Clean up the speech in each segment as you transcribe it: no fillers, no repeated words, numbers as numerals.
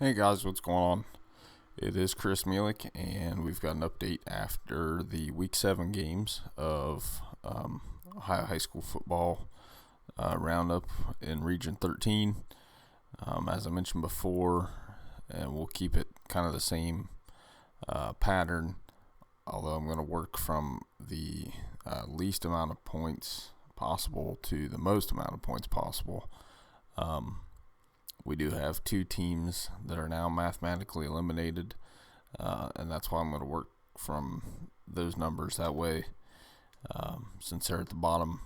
Hey guys, what's going on? It is Chris Mielik, and we've got an update after the Week 7 games of Ohio High School football roundup in Region 13. As I mentioned before, and we'll keep it kind of the same pattern, although I'm going to work from the least amount of points possible to the most amount of points possible. We do have two teams that are now mathematically eliminated, and that's why I'm going to work from those numbers that way. Since they're at the bottom,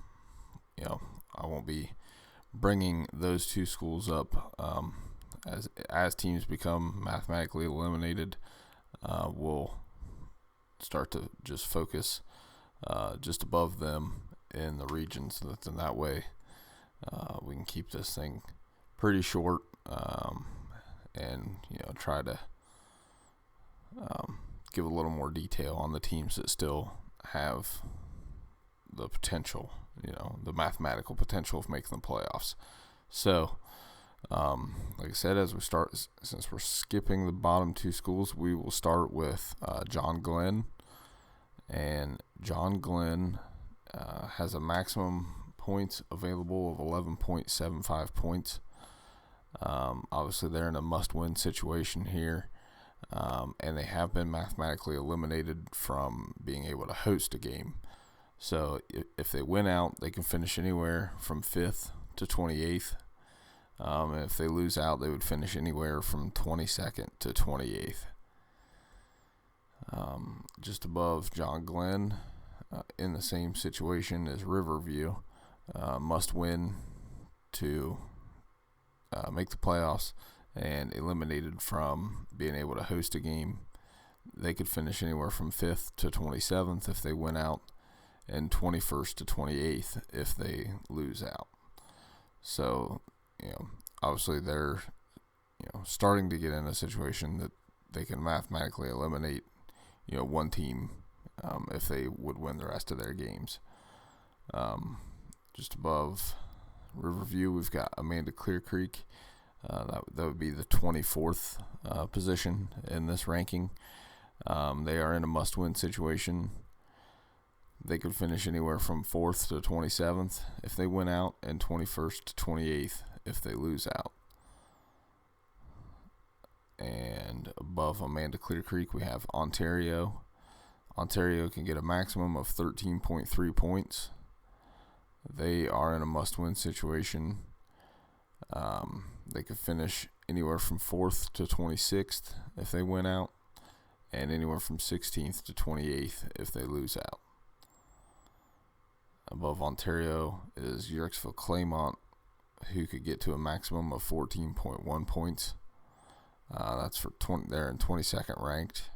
I won't be bringing those two schools up. As teams become mathematically eliminated, we'll start to just focus just above them in the region, so that in that way we can keep this thing pretty short, and try to give a little more detail on the teams that still have the potential, the mathematical potential of making the playoffs. So, like I said, as we start, since we're skipping the bottom two schools, we will start with John Glenn, and John Glenn has a maximum points available of 11.75 points. Obviously, they're in a must-win situation here, and they have been mathematically eliminated from being able to host a game. So if they win out, they can finish anywhere from 5th to 28th. And if they lose out, they would finish anywhere from 22nd to 28th. Just above John Glenn, in the same situation as Riverview, must win to make the playoffs, and eliminated from being able to host a game. They could finish anywhere from 5th to 27th if they win out, and 21st to 28th if they lose out. So, obviously they're, starting to get in a situation that they can mathematically eliminate, one team if they would win the rest of their games. Just above Riverview, we've got Amanda Clear Creek. That would be the 24th position in this ranking. They are in a must-win situation. They could finish anywhere from 4th to 27th if they win out, and 21st to 28th if they lose out. And above Amanda Clear Creek, we have Ontario. Ontario can get a maximum of 13.3 points. They are in a must-win situation. They could finish anywhere from 4th to 26th if they win out, and anywhere from 16th to 28th if they lose out. Above Ontario is Uhrichsville Claymont, who could get to a maximum of 14.1 points. That's for they're in 22nd ranked.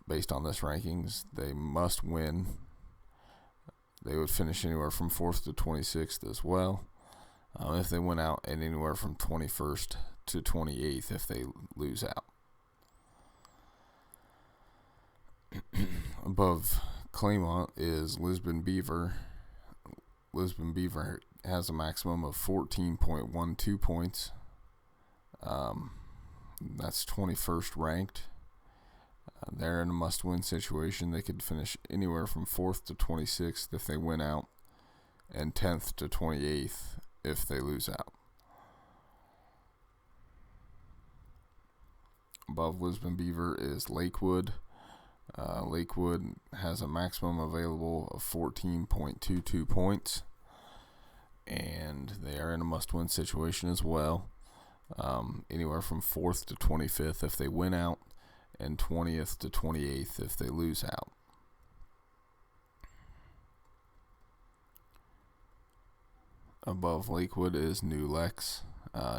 Based on this rankings, they must win. They would finish anywhere from 4th to 26th as well if they win out, and anywhere from 21st to 28th if they lose out. Above Claymont is Lisbon Beaver. Lisbon Beaver has a maximum of 14.12 points. That's 21st ranked. They're in a must-win situation. They could finish anywhere from 4th to 26th if they win out, and 10th to 28th if they lose out. Above Lisbon Beaver is Lakewood. Lakewood has a maximum available of 14.22 points, and they are in a must-win situation as well. Anywhere from 4th to 25th if they win out, and 20th to 28th if they lose out. Above Lakewood is New Lex.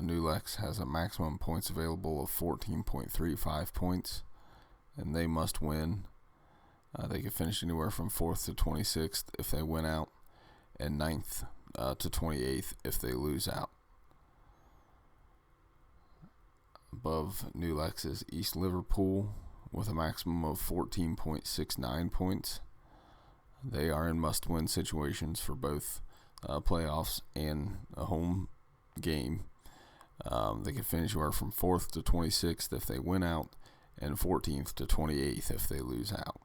New Lex has a maximum points available of 14.35 points, and they must win. They can finish anywhere from 4th to 26th if they win out, and 9th to 28th if they lose out. Above New Lex is East Liverpool with a maximum of 14.69 points. They are in must-win situations for both playoffs and a home game. They could finish anywhere from 4th to 26th if they win out, and 14th to 28th if they lose out.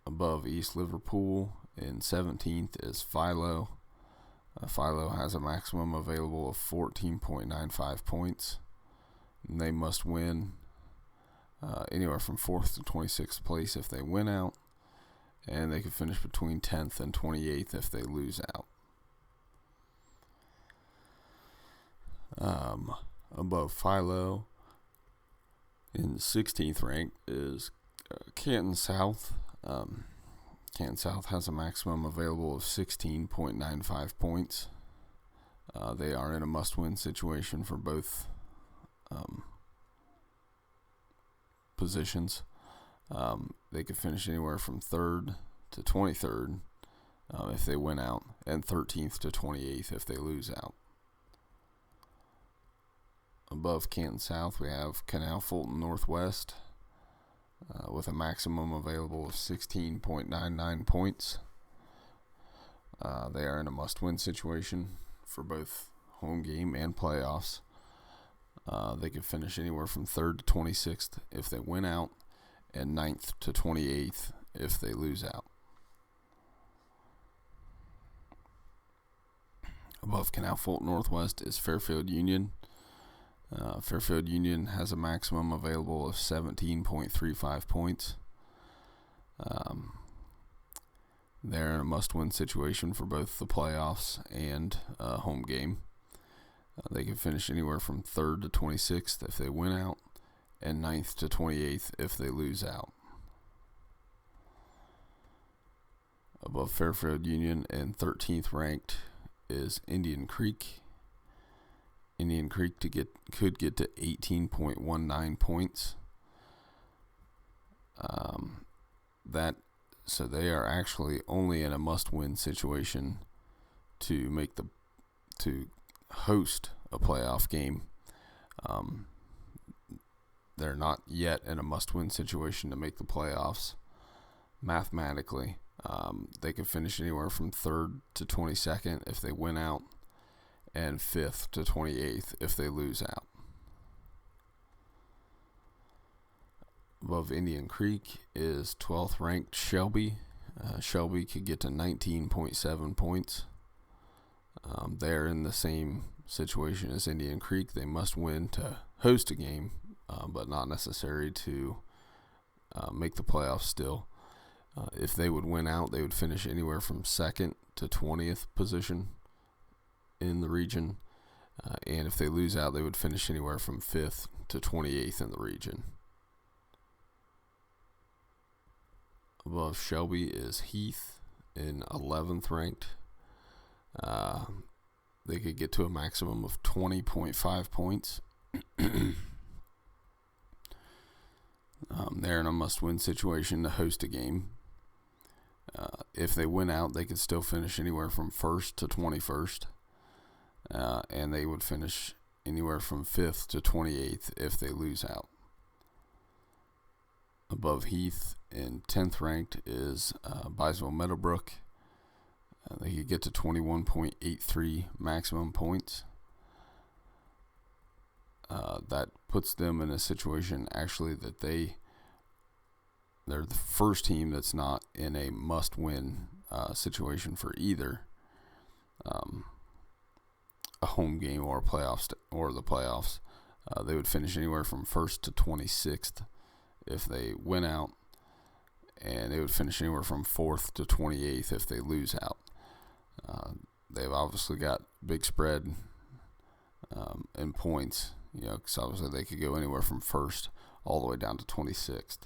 Above East Liverpool in 17th is Philo. Philo has a maximum available of 14.95 points. And they must win anywhere from 4th to 26th place if they win out, and they could finish between 10th and 28th if they lose out. Above Philo in 16th rank is Canton South. Canton South has a maximum available of 16.95 points. They are in a must-win situation for both positions. They could finish anywhere from 3rd to 23rd if they win out, and 13th to 28th if they lose out. Above Canton South, we have Canal Fulton Northwest with a maximum available of 16.99 points. They are in a must-win situation for both home game and playoffs. They could finish anywhere from 3rd to 26th if they win out, and 9th to 28th if they lose out. Above Canal Fulton Northwest is Fairfield Union. Fairfield Union has a maximum available of 17.35 points. They're in a must-win situation for both the playoffs and home game. They can finish anywhere from 3rd to 26th if they win out, and 9th to 28th if they lose out. Above Fairfield Union and 13th ranked is Indian Creek. Indian Creek could get to 18.19 points. So they are actually only in a must-win situation to host a playoff game. They're not yet in a must-win situation to make the playoffs. Mathematically, they could finish anywhere from 3rd to 22nd if they win out, and 5th to 28th if they lose out. Above Indian Creek is 12th ranked Shelby. Shelby could get to 19.7 points. They're in the same situation as Indian Creek. They must win to host a game, but not necessary to make the playoffs still. If they would win out, they would finish anywhere from 2nd to 20th position in the region. And if they lose out, they would finish anywhere from 5th to 28th in the region. Above Shelby is Heath in 11th ranked. They could get to a maximum of 20.5 points. They're in a must-win situation to host a game. If they win out, they could still finish anywhere from 1st to 21st. And they would finish anywhere from 5th to 28th if they lose out. Above Heath in 10th ranked is Maysville Meadowbrook. They could get to 21.83 maximum points. That puts them in a situation actually that they're the first team that's not in a must-win situation for either a home game or the playoffs. They would finish anywhere from 1st to 26th if they win out, and they would finish anywhere from 4th to 28th if they lose out. They've obviously got big spread in points, because obviously they could go anywhere from 1st all the way down to 26th.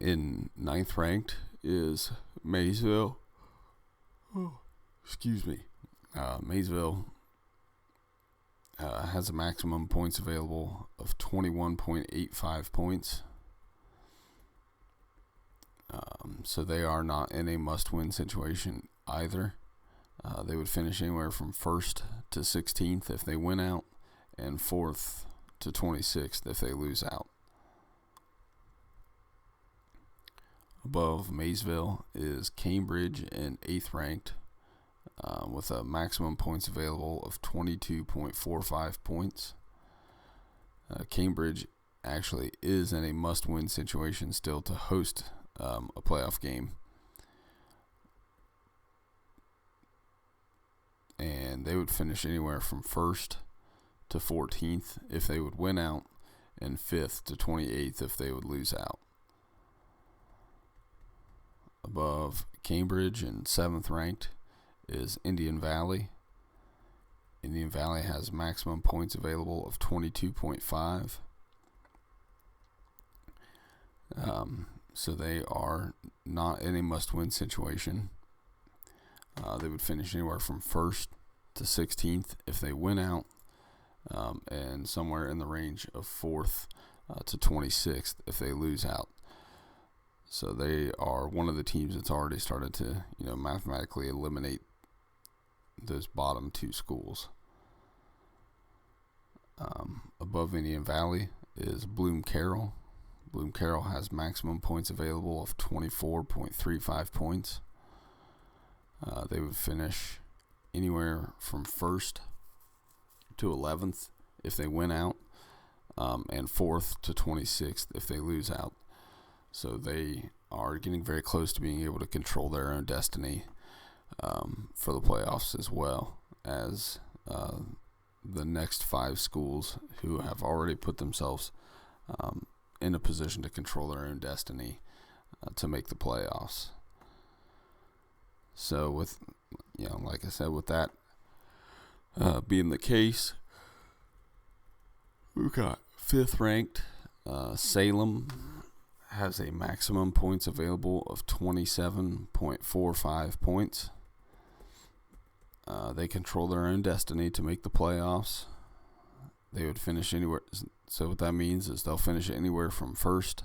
In 9th ranked is Maysville. Maysville has a maximum points available of 21.85 points. So they are not in a must-win situation either. They would finish anywhere from 1st to 16th if they win out, and 4th to 26th if they lose out. Above Maysville is Cambridge in 8th ranked. with a maximum points available of 22.45 points. Cambridge actually is in a must-win situation still to host a playoff game. And they would finish anywhere from 1st to 14th if they would win out, and 5th to 28th if they would lose out. Above Cambridge and 7th ranked is Indian Valley. Indian Valley has maximum points available of 22.5. So they are not in a must-win situation. They would finish anywhere from 1st to 16th if they win out, and somewhere in the range of 4th to 26th if they lose out. So they are one of the teams that's already started to, mathematically eliminate those bottom 2 schools. Above Indian Valley is BloomCarroll. BloomCarroll has maximum points available of 24.35 points. They would finish anywhere from 1st to 11th if they win out, and 4th to 26th if they lose out. So they are getting very close to being able to control their own destiny for the playoffs, as well as the next 5 schools who have already put themselves in a position to control their own destiny to make the playoffs. So with, like I said, with that being the case, we've got 5th ranked Salem has a maximum points available of 27.45 points. They control their own destiny to make the playoffs. They would finish anywhere. So what that means is they'll finish anywhere from 1st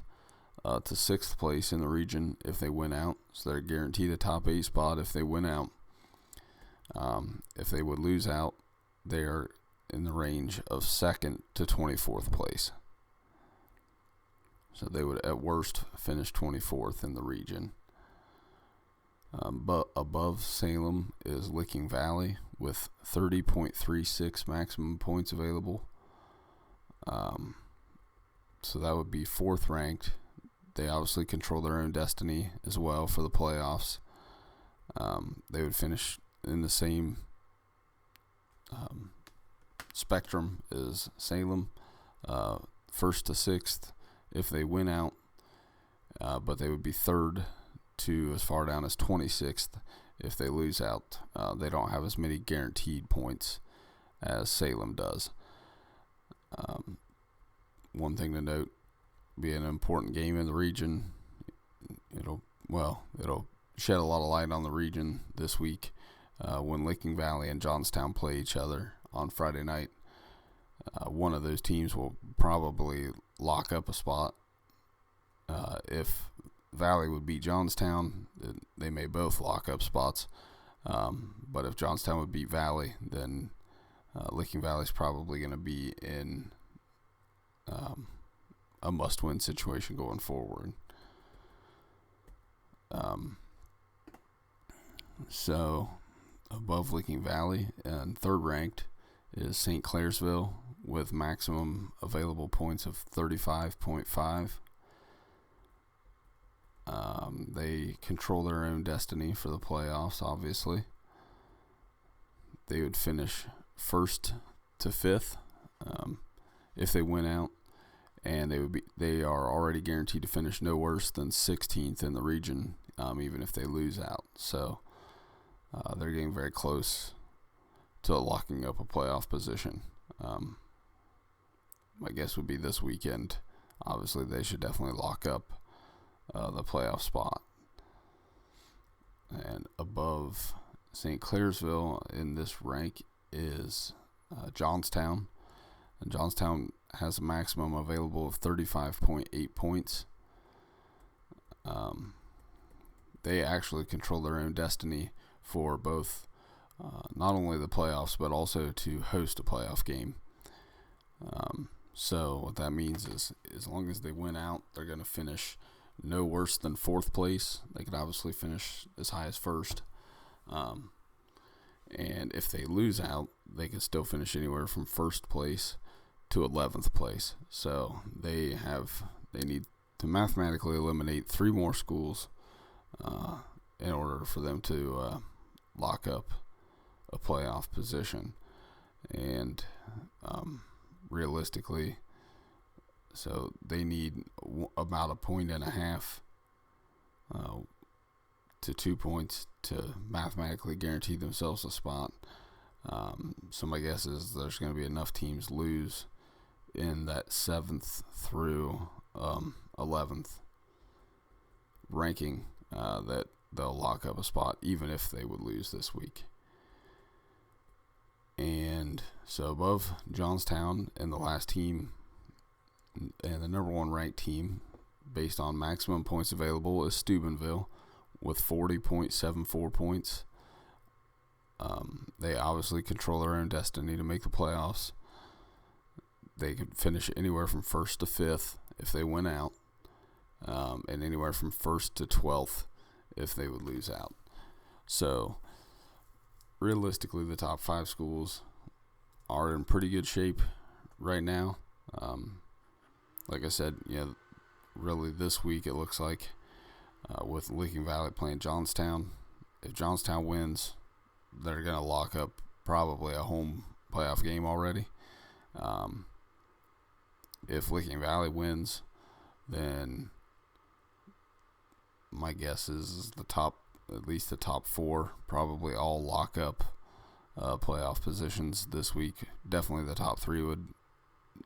to 6th place in the region if they win out. So they're guaranteed a top 8 spot if they win out. If they would lose out, they are in the range of 2nd to 24th place. So they would at worst finish 24th in the region. But above Salem is Licking Valley with 30.36 maximum points available. So that would be 4th ranked. They obviously control their own destiny as well for the playoffs. They would finish in the same spectrum as Salem, 1st to 6th if they win out, but they would be 3rd to as far down as 26th if they lose out. They don't have as many guaranteed points as Salem does. One thing to note, being an important game in the region, it'll shed a lot of light on the region this week when Licking Valley and Johnstown play each other on Friday night. One of those teams will probably lock up a spot. If Valley would beat Johnstown, they may both lock up spots. But if Johnstown would beat Valley, then Licking Valley is probably going to be in a must-win situation going forward. So above Licking Valley and 3rd ranked is St. Clairsville with maximum available points of 35.5. They control their own destiny for the playoffs, obviously. They would finish 1st to 5th if they win out, and they are already guaranteed to finish no worse than 16th in the region, even if they lose out. So they're getting very close to locking up a playoff position. My guess would be this weekend. Obviously, they should definitely lock up the playoff spot. And above St. Clairsville in this rank is Johnstown. And Johnstown has a maximum available of 35.8 points. They actually control their own destiny for both not only the playoffs, but also to host a playoff game. So what that means is as long as they win out, they're going to finish no worse than 4th place. They could obviously finish as high as 1st. And if they lose out, they can still finish anywhere from first place to 11th place. So they need to mathematically eliminate 3 more schools in order for them to lock up a playoff position. And realistically, so they need about 1.5 points to 2 points to mathematically guarantee themselves a spot. So my guess is there's going to be enough teams lose in that 7th through 11th ranking that they'll lock up a spot, even if they would lose this week. And so above Johnstown and the last team and the number 1 ranked team based on maximum points available is Steubenville with 40.74 points. They obviously control their own destiny to make the playoffs. They could finish anywhere from 1st to 5th if they win out, and anywhere from 1st to 12th if they would lose out. So realistically, the top 5 schools are in pretty good shape right now. Like I said, really this week it looks like with Licking Valley playing Johnstown. If Johnstown wins, they're going to lock up probably a home playoff game already. If Licking Valley wins, then my guess is at least the top 4 probably all lock up playoff positions this week. Definitely the top 3 would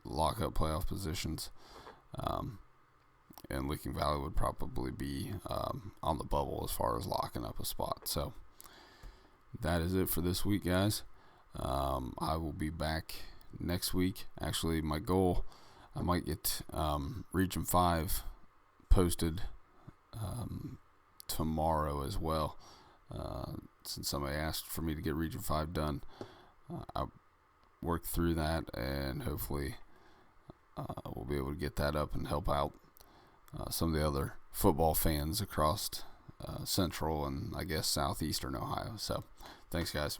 lock up playoff positions. And Licking Valley would probably be on the bubble as far as locking up a spot. So that is it for this week, guys. I will be back next week. Actually, my goal, I might get Region 5 posted tomorrow as well. Since somebody asked for me to get Region 5 done, I worked through that, and hopefully we'll be able to get that up and help out some of the other football fans across central and I guess southeastern Ohio. So thanks, guys.